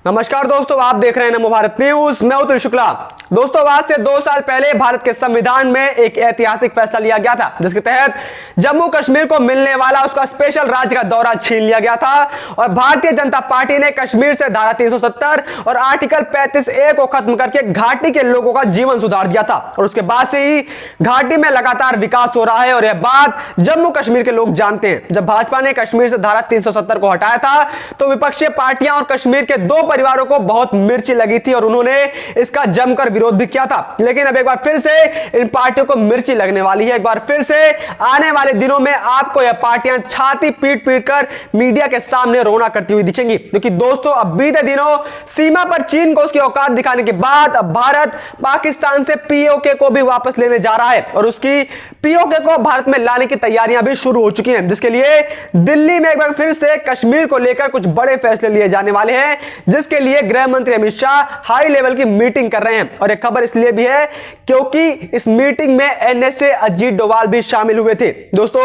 नमस्कार दोस्तों, आप देख रहे हैं नमो भारत न्यूज। मैं उत्तम शुक्ला। दोस्तों, आज से 2 साल पहले भारत के संविधान में एक ऐतिहासिक फैसला लिया गया था, जिसके तहत जम्मू कश्मीर को मिलने वाला उसका स्पेशल राज्य का दौरा छीन लिया गया था और भारतीय जनता पार्टी ने कश्मीर से धारा 370 और आर्टिकल 35A को खत्म करके घाटी के लोगों का जीवन सुधार दिया था। और उसके बाद से ही घाटी में लगातार विकास हो रहा है और यह बात जम्मू कश्मीर के लोग जानते हैं। जब भाजपा ने कश्मीर से धारा 370 को हटाया था तो विपक्षी पार्टियां और कश्मीर के 2 परिवारों को बहुत मिर्ची लगी थी और उन्होंने इसका जमकर विरोध भी किया था। लेकिन अब एक बार फिर से इन पार्टियों को मिर्ची लगने वाली है। एक बार फिर से आने वाले दिनों में आपको यह पार्टियां छाती पीट पीट कर मीडिया के सामने रोना करती हुई दिखेंगी, क्योंकि दोस्तों अब बीते दिनों सीमा पर चीन को उसकी औकात दिखाने के बाद अब भारत पाकिस्तान से पीओके को भी वापस लेने जा रहा है और उसकी पीओके को भारत में लाने की तैयारियां भी शुरू हो चुकी हैं, जिसके लिए दिल्ली में एक बार फिर से कश्मीर को लेकर कुछ बड़े फैसले लिए जाने वाले हैं, जिसके लिए गृह मंत्री अमित शाह हाई लेवल की मीटिंग कर रहे हैं। और एक खबर इसलिए भी है क्योंकि इस मीटिंग में एनएसए अजीत डोभाल भी शामिल हुए थे दोस्तों।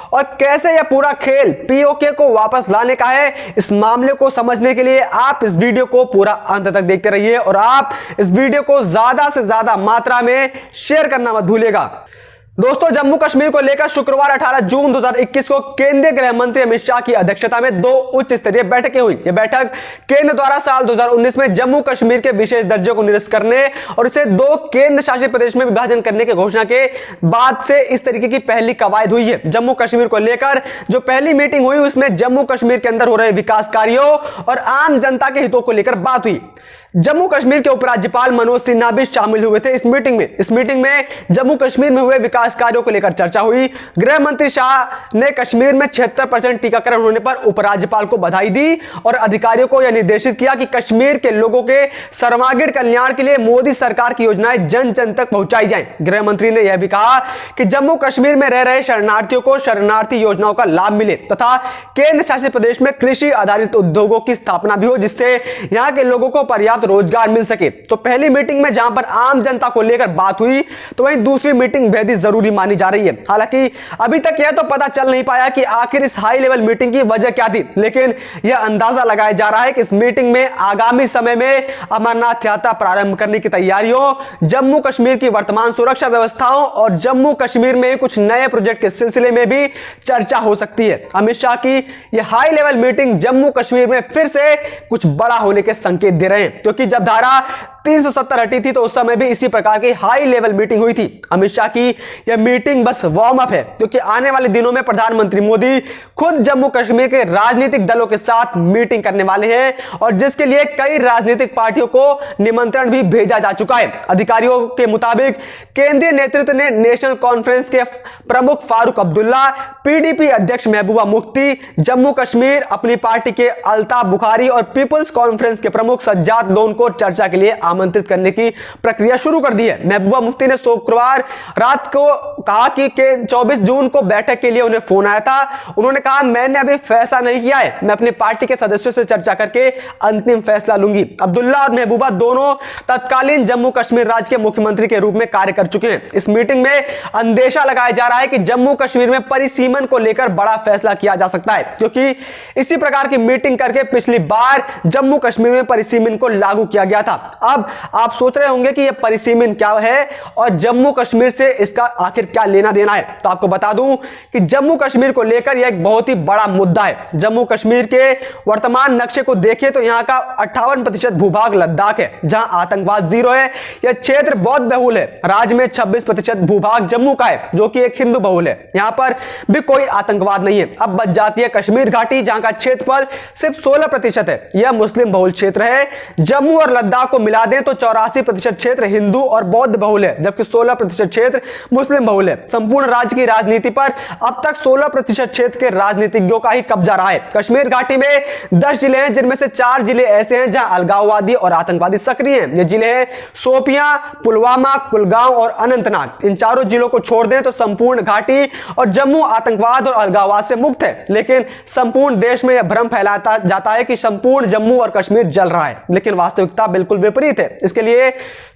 और कैसे यह पूरा खेल पीओके को वापस लाने का है, इस मामले को समझने के लिए आप इस वीडियो को पूरा अंत तक देखते रहिए और आप इस वीडियो को ज्यादा से ज्यादा मात्रा में शेयर करना मत भूलिएगा। दोस्तों, जम्मू कश्मीर को लेकर शुक्रवार 18 जून 2021 को केंद्रीय गृह मंत्री अमित शाह की अध्यक्षता में 2 उच्च स्तरीय बैठकें हुई। यह बैठक केंद्र द्वारा साल 2019 में जम्मू कश्मीर के विशेष दर्जे को निरस्त करने और इसे 2 केंद्र शासित प्रदेश में विभाजन करने की घोषणा के बाद से इस तरीके की पहली कवायद हुई है। जम्मू कश्मीर को लेकर जो पहली मीटिंग हुई उसमें जम्मू कश्मीर के अंदर हो रहे विकास कार्यों और आम जनता के हितों को लेकर बात हुई। जम्मू कश्मीर के उपराज्यपाल मनोज सिन्हा भी शामिल हुए थे इस मीटिंग में। इस मीटिंग में जम्मू कश्मीर में हुए विकास कार्यों को लेकर चर्चा हुई। गृह मंत्री शाह ने कश्मीर में 76% टीकाकरण होने पर उपराज्यपाल को बधाई दी और अधिकारियों को यह निर्देशित किया कि कश्मीर के लोगों के सर्वांगीण कल्याण के लिए मोदी सरकार की योजनाएं जन जन तक पहुंचाई जाएं। गृह मंत्री ने यह भी कहा कि जम्मू कश्मीर में रह रहे शरणार्थियों को शरणार्थी योजनाओं का लाभ मिले तथा केंद्र शासित प्रदेश में कृषि आधारित उद्योगों की स्थापना भी हो, जिससे यहां के लोगों को पर्याप्त रोजगार मिल सके। तो पहली मीटिंग में जहां पर आम जनता को लेकर बात हुई, तो वहीं दूसरी मीटिंग बेहद जरूरी मानी जा रही है। हालांकि अभी तक यह तो पता चल नहीं पाया कि आखिर इस हाई लेवल मीटिंग की वजह क्या थी, लेकिन यह अंदाजा लगाया जा रहा है कि इस मीटिंग में आगामी समय में अमरनाथ यात्रा प्रारंभ करने की तैयारियों, जम्मू कश्मीर की वर्तमान सुरक्षा व्यवस्थाओं और जम्मू कश्मीर में कुछ नए प्रोजेक्ट के सिलसिले में भी चर्चा हो सकती है। अमित शाह की यह high level meeting Jammu Kashmir में फिर से कुछ बड़ा होने के संकेत दे रहे हैं, क्योंकि जब धारा 370 हटी थी तो उस समय भी इसी प्रकार की हाई लेवल मीटिंग हुई थी। अमित शाह की यह मीटिंग बस वार्म अप है, क्योंकि आने वाले दिनों में प्रधानमंत्री मोदी खुद जम्मू कश्मीर के राजनीतिक दलों के साथ मीटिंग करने वाले हैं और जिसके लिए कई राजनीतिक पार्टियों को निमंत्रण भी भेजा जा चुका है। अधिकारियों के मुताबिक केंद्रीय नेतृत्व ने नेशनल कॉन्फ्रेंस के प्रमुख फारूक अब्दुल्ला, पीडीपी अध्यक्ष महबूबा मुफ्ती, जम्मू कश्मीर अपनी पार्टी के अल्ताफ बुखारी और पीपुल्स कॉन्फ्रेंस के प्रमुख सज्जाद लोन को चर्चा के लिए आमंत्रित करने की प्रक्रिया शुरू कर दी है। महबूबा मुफ्ती ने शुक्रवार रात को कहा कि 24 जून को बैठक के लिए उन्हें फोन आया था। उन्होंने कहा, मैंने अभी फैसला नहीं किया है, मैं अपनी पार्टी के सदस्यों से चर्चा करके अंतिम फैसला लूंगी। अब्दुल्ला और महबूबा दोनों तत्कालीन जम्मू कश्मीर राज्य के मुख्यमंत्री के रूप में कार्य कर चुके हैं। इस मीटिंग में अंदेशा लगाया जा रहा है कि जम्मू कश्मीर में परिसीमन को लेकर बड़ा फैसला किया जा सकता है, क्योंकि इसी प्रकार की मीटिंग करके पिछली बार जम्मू कश्मीर में परिसीमन को लागू किया गया था। अब आप सोच रहे होंगे कि यह परिसीमन क्या है और जम्मू कश्मीर से इसका आखिर क्या लेना देना है। तो आपको बता दूं कि जम्मू कश्मीर को लेकर यह एक बहुत ही बड़ा मुद्दा है। जम्मू कश्मीर के वर्तमान नक्शे को देखें तो यहां का 58% भूभाग लद्दाख है, जहां आतंकवाद 0 है। यह क्षेत्र बौद्ध बहुल है। राज्य में 26% भूभाग जम्मू का है, जो कि एक हिंदू बहुल है। यहां पर भी कोई आतंकवाद नहीं है। अब बच जाती है कश्मीर घाटी, जहां का क्षेत्रफल सिर्फ 16% है। यह मुस्लिम बहुल क्षेत्र है। जम्मू और लद्दाख को मिला दें तो 84% क्षेत्र हिंदू और बौद्ध बहुल है, जबकि 16% क्षेत्र मुस्लिम बहुल है। संपूर्ण राज्य की राजनीति पर अब तक 16% क्षेत्र के राजनीतिज्ञों का ही कब्जा रहा है। कश्मीर घाटी में 10 जिले हैं, जिनमें से 4 जिले ऐसे हैं जहां अलगाववादी और आतंकवादी सक्रिय हैं। ये जिले हैं शोपियां, पुलवामा, कुलगांव और अनंतनाग। इन चारों जिलों को छोड़ दें तो संपूर्ण घाटी और जम्मू आतंकवाद और अलगाववाद से मुक्त है। लेकिन संपूर्ण देश में यह भ्रम फैलाता जाता है कि संपूर्ण जम्मू और कश्मीर जल रहा है, लेकिन वास्तविकता बिल्कुल विपरीत है। थे। इसके लिए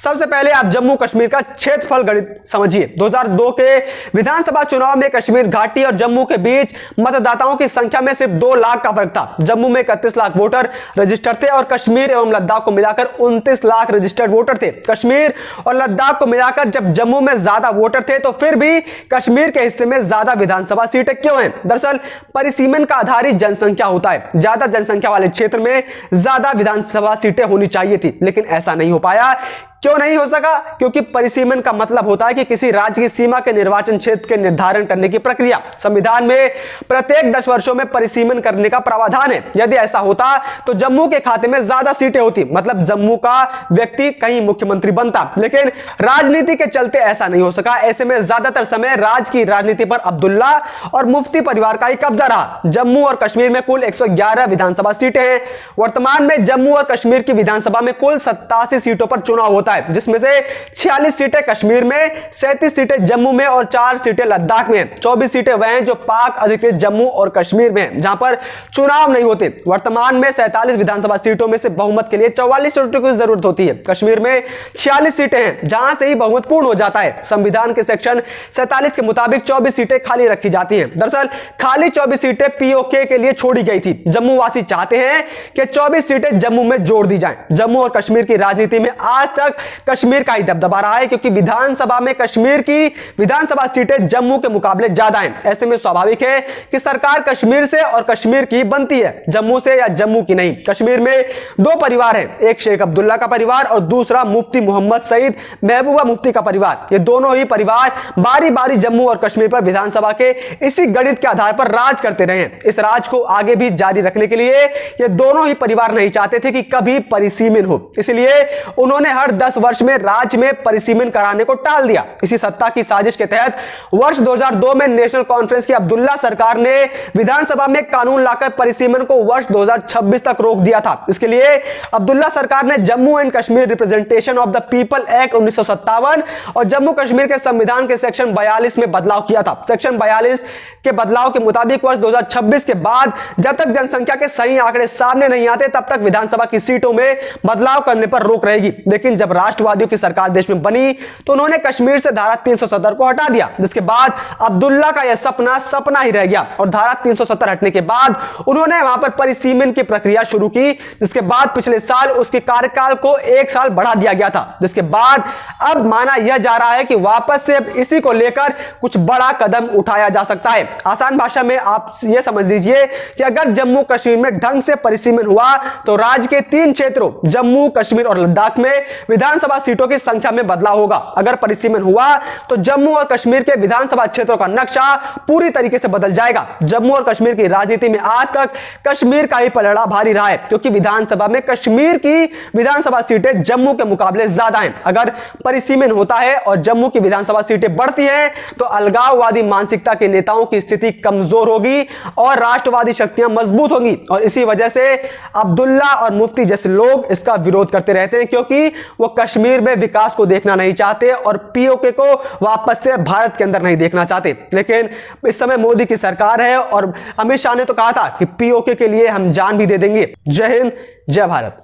सबसे पहले आप जम्मू कश्मीर का क्षेत्रफल गणित समझिए। 2002 के विधानसभा चुनाव में कश्मीर घाटी और जम्मू के बीच मतदाताओं की संख्या में सिर्फ 2 लाख का फर्क था। जम्मू में 31 लाख वोटर रजिस्टर्ड थे और कश्मीर एवं लद्दाख को मिलाकर 29 लाख रजिस्टर्ड वोटर थे। कश्मीर और लद्दाख को मिलाकर जब जम्मू में ज्यादा वोटर थे तो फिर भी कश्मीर के हिस्से में ज्यादा विधानसभा सीटें क्यों हैं? दरअसल परिसीमन का आधारित जनसंख्या होता है। ज्यादा जनसंख्या वाले क्षेत्र में ज्यादा विधानसभा सीटें होनी चाहिए थी, लेकिन ऐसा नहीं हो पाया। क्यों नहीं हो सका? क्योंकि परिसीमन का मतलब होता है कि किसी राज्य की सीमा के निर्वाचन क्षेत्र के निर्धारण करने की प्रक्रिया। संविधान में प्रत्येक 10 वर्षों में परिसीमन करने का प्रावधान है। यदि ऐसा होता तो जम्मू के खाते में ज्यादा सीटें होती, मतलब जम्मू का व्यक्ति कहीं मुख्यमंत्री बनता, लेकिन राजनीति के चलते ऐसा नहीं हो सका। ऐसे में ज्यादातर समय राज्य की राजनीति पर अब्दुल्ला और मुफ्ती परिवार का ही कब्जा रहा। जम्मू और कश्मीर में कुल 111 विधानसभा सीटें हैं। वर्तमान में जम्मू और कश्मीर की विधानसभा में कुल 87 सीटों पर चुनाव होता है, जिसमें से 46 सीटें कश्मीर में, 37 सीटें जम्मू में और 4 सीटें लद्दाख में। 24 सीटें वह हैं जो पाक अधिकृत जम्मू और कश्मीर में, जहां पर चुनाव नहीं होते। वर्तमान में 47 विधानसभा सीटों में से बहुमत के लिए 44 सीटों की जरूरत होती है। कश्मीर में 46 सीटें हैं, जहां से ही बहुमत पूर्ण हो जाता है। संविधान के सेक्शन 47 के मुताबिक 24 सीटें खाली रखी जाती हैं। दरअसल खाली 24 सीटें पीओके के लिए छोड़ी गई थी। जम्मू वासी चाहते हैं कि 24 सीटें जम्मू में जोड़ दी जाएं। जम्मू और कश्मीर की राजनीति में आज तक कश्मीर का ही दबदबा रहा है, क्योंकि विधानसभा में कश्मीर की विधानसभा सीटें जम्मू के मुकाबले ज्यादा हैं। ऐसे में स्वाभाविक है कि सरकार कश्मीर से और कश्मीर की बनती है, जम्मू से या जम्मू की नहीं। कश्मीर में 2 परिवार हैं, एक शेख अब्दुल्ला का परिवार और दूसरा मुफ्ती मोहम्मद सईद महबूबा मुफ्ती का परिवार। ये दोनों ही परिवार बारी बारी जम्मू और कश्मीर पर विधानसभा के इसी गणित के आधार पर राज करते रहे हैं। इस राज को आगे भी जारी रखने के लिए ये दोनों ही परिवार नहीं चाहते थे कि कभी परिसीमन हो, इसलिए उन्होंने हर 10 वर्ष में राज्य में परिसीमन कराने को टाल दिया। इसी सत्ता की साजिश के तहत वर्ष 2002 में नेशनल कॉन्फ्रेंस की अब्दुल्ला सरकार ने विधानसभा में कानून लाकर परिसीमन को वर्ष 2026 तक रोक दिया था। इसके लिए अब्दुल्ला सरकार ने Jammu and Kashmir representation of the people act 1957 और जम्मू कश्मीर के संविधान के सेक्शन 42 में बदलाव किया था। सेक्शन 42 के बदलाव के मुताबिक वर्ष 2026 के बाद जब तक जनसंख्या के सही आंकड़े सामने नहीं आते तब तक विधानसभा की सीटों में बदलाव करने पर रोक रहेगी। लेकिन जब राष्ट्रवादियों की सरकार देश में बनी तो उन्होंने कश्मीर से धारा 370 को हटा दिया, जिसके बाद अब्दुल्ला का यह सपना ही रह गया और धारा 370 हटने के बाद उन्होंने वहां पर परिसीमन की प्रक्रिया शुरू की, जिसके बाद पिछले साल उसके कार्यकाल को 1 साल बढ़ा दिया गया था। जिसके बाद अब माना यह जा रहा है कि वापस से इसी को लेकर कुछ बड़ा कदम उठाया जा सकता है। आसान भाषा में आप यह समझ लीजिए कि अगर जम्मू कश्मीर में ढंग से परिसीमन हुआ तो राज्य के 3 क्षेत्रों जम्मू कश्मीर और लद्दाख में विधानसभा सीटों की संख्या में बदलाव होगा। अगर परिसीमन हुआ तो जम्मू और कश्मीर के विधानसभा क्षेत्रों का नक्शा पूरी तरीके से बदल जाएगा। जम्मू और कश्मीर की राजनीति में आज तक कश्मीर का ही पलड़ा भारी रहा है, क्योंकि विधानसभा में कश्मीर की विधानसभा सीटें जम्मू के मुकाबले ज्यादा हैं। अगर परिसीमन होता है और जम्मू की विधानसभा सीटें बढ़ती हैं तो अलगाववादी मानसिकता के नेताओं की स्थिति कमजोर होगी और राष्ट्रवादी शक्तियां मजबूत होंगी, और इसी वजह से अब्दुल्ला और मुफ्ती जैसे लोग इसका विरोध करते रहते हैं, क्योंकि वो कश्मीर में विकास को देखना नहीं चाहते और पीओके को वापस से भारत के अंदर नहीं देखना चाहते। लेकिन इस समय मोदी की सरकार है और अमित शाह ने तो कहा था कि पीओके के लिए हम जान भी दे देंगे। जय हिंद, जय भारत।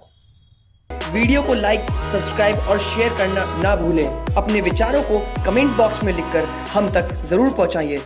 वीडियो को लाइक, सब्सक्राइब और शेयर करना ना भूलें। अपने विचारों को कमेंट बॉक्स में लिखकर हम तक जरूर पहुंचाइए।